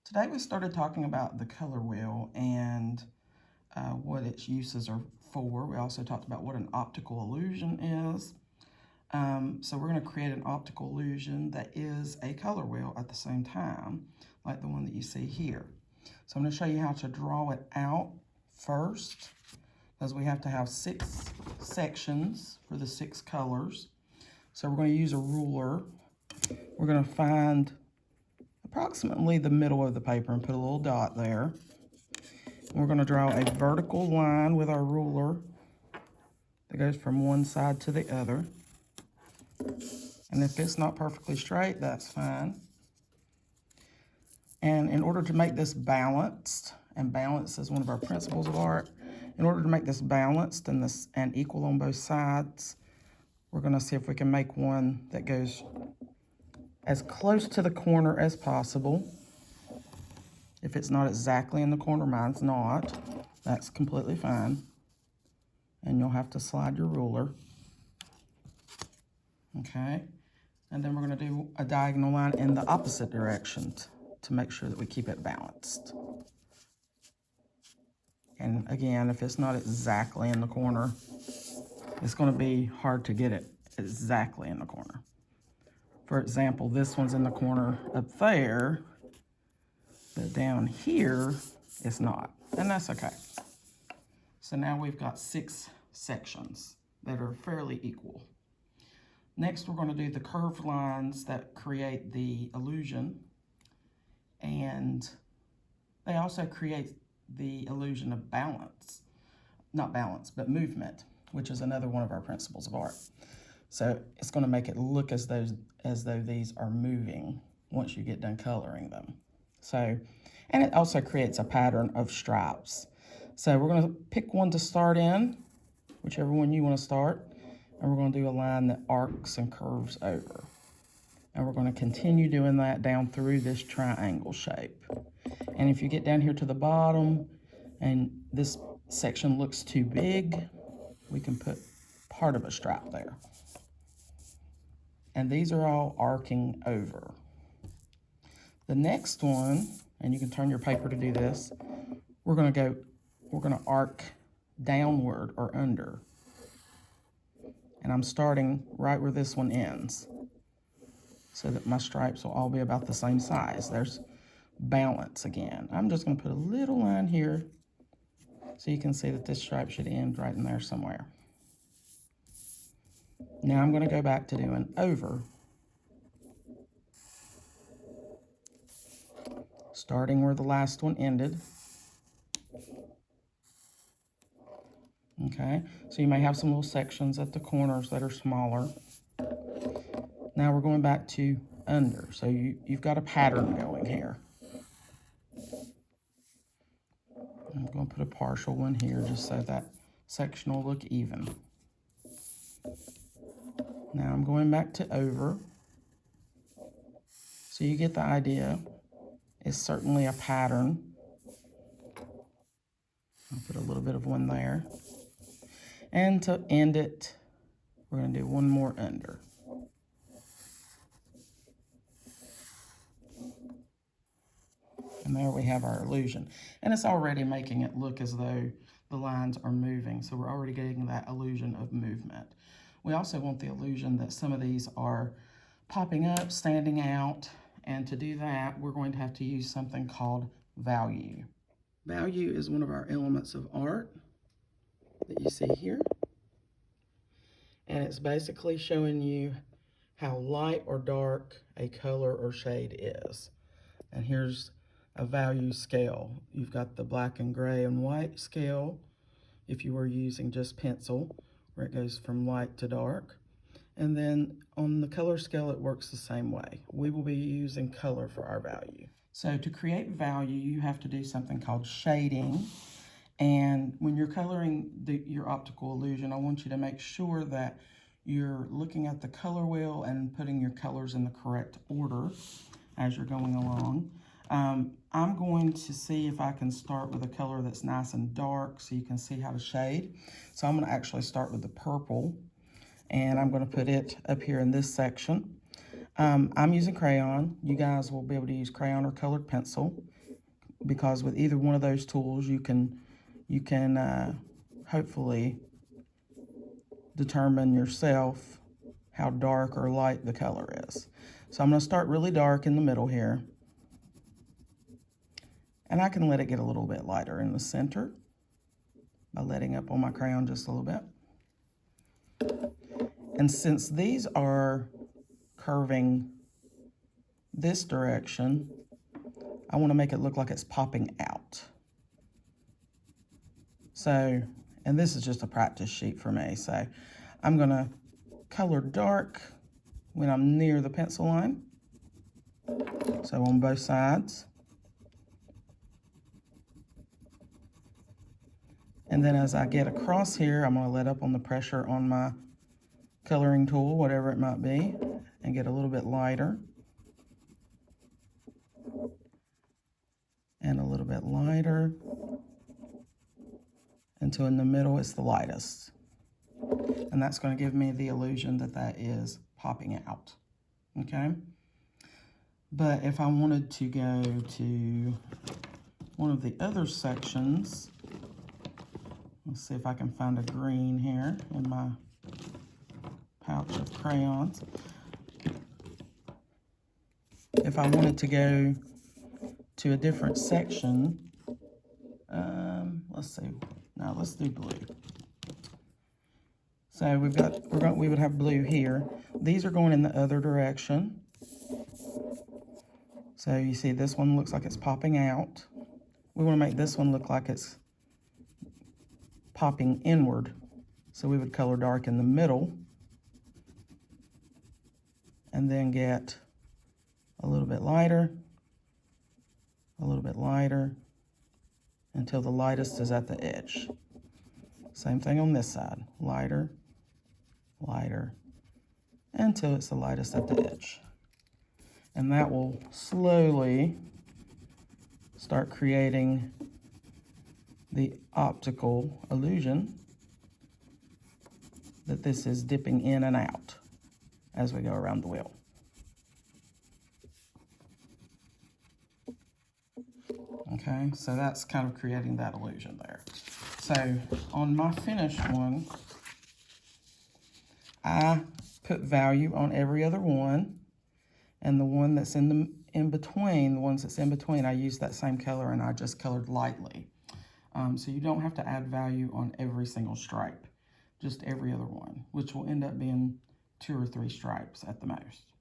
Today we started talking about the color wheel and what its uses are for. We also talked about what an optical illusion is. So we're going to create an optical illusion that is a color wheel at the same time, like the one that you see here. So I'm going to show you how to draw it out first, because we have to have 6 sections for the 6 colors. So we're going to use a ruler. We're going to find approximately the middle of the paper and put a little dot there. We're going to draw a vertical line with our ruler that goes from one side to the other. And if it's not perfectly straight, that's fine. And in order to make this balanced, and balance is one of our principles of art, in order to make this balanced and equal on both sides, we're going to see if we can make one that goes as close to the corner as possible. If it's not exactly in the corner, mine's not, that's completely fine. And you'll have to slide your ruler. Okay, and then we're going to do a diagonal line in the opposite direction to make sure that we keep it balanced. And again, if it's not exactly in the corner, it's going to be hard to get it exactly in the corner. For example, this one's in the corner up there, but down here it's not, and that's okay. So now we've got 6 sections that are fairly equal. Next, we're going to do the curved lines that create the illusion, and they also create the illusion of balance. Not balance, but movement, which is another one of our principles of art. So it's going to make it look as though these are moving once you get done coloring them. So, and it also creates a pattern of stripes. So we're going to pick one to start in, whichever one you want to start, and we're going to do a line that arcs and curves over. And we're going to continue doing that down through this triangle shape. And if you get down here to the bottom and this section looks too big, we can put part of a stripe there. And these are all arcing over. The next one, and you can turn your paper to do this, we're going to arc downward or under. And I'm starting right where this one ends, so that my stripes will all be about the same size. There's balance again. I'm just going to put a little line here so you can see that this stripe should end right in there somewhere. Now I'm going to go back to doing over, starting where the last one ended. Okay, so you may have some little sections at the corners that are smaller. Now we're going back to under, so you've got a pattern going here. I'm going to put a partial one here just so that section will look even. Now I'm going back to over. So you get the idea. It's certainly a pattern. I'll put a little bit of one there. And to end it, we're going to do one more under. And there we have our illusion. And it's already making it look as though the lines are moving. So we're already getting that illusion of movement. We also want the illusion that some of these are popping up, standing out. And to do that, we're going to have to use something called value. Value is one of our elements of art that you see here. And it's basically showing you how light or dark a color or shade is. And here's a value scale. You've got the black and gray and white scale, if you were using just pencil, where it goes from light to dark. And then on the color scale, it works the same way. We will be using color for our value. So to create value, you have to do something called shading. And when you're coloring your optical illusion, I want you to make sure that you're looking at the color wheel and putting your colors in the correct order as you're going along. I'm going to see if I can start with a color that's nice and dark so you can see how to shade. So I'm going to actually start with the purple, and I'm going to put it up here in this section. I'm using crayon. You guys will be able to use crayon or colored pencil. because with either one of those tools, you can hopefully determine yourself how dark or light the color is. So I'm going to start really dark in the middle here. And I can let it get a little bit lighter in the center by letting up on my crayon just a little bit. And since these are curving this direction, I want to make it look like it's popping out. So, and this is just a practice sheet for me. So I'm going to color dark when I'm near the pencil line. So on both sides. And then as I get across here, I'm going to let up on the pressure on my coloring tool, whatever it might be, and get a little bit lighter. And a little bit lighter until in the middle it's the lightest. And that's going to give me the illusion that that is popping out. Okay? But if I wanted to go to one of the other sections, let's see if I can find a green here in my pouch of crayons. If I wanted to go to a different section, let's see. Now let's do blue. So we would have blue here. These are going in the other direction. So you see this one looks like it's popping out. We want to make this one look like it's popping inward. So we would color dark in the middle and then get a little bit lighter, until the lightest is at the edge. Same thing on this side, lighter, lighter, until it's the lightest at the edge. And that will slowly start creating the optical illusion that this is dipping in and out as we go around the wheel. Okay, so that's kind of creating that illusion there. So on my finished one, I put value on every other one, and the one that's in between, the ones that's in between, I used that same color and I just colored lightly. So you don't have to add value on every single stripe, just every other one, which will end up being 2 or 3 stripes at the most.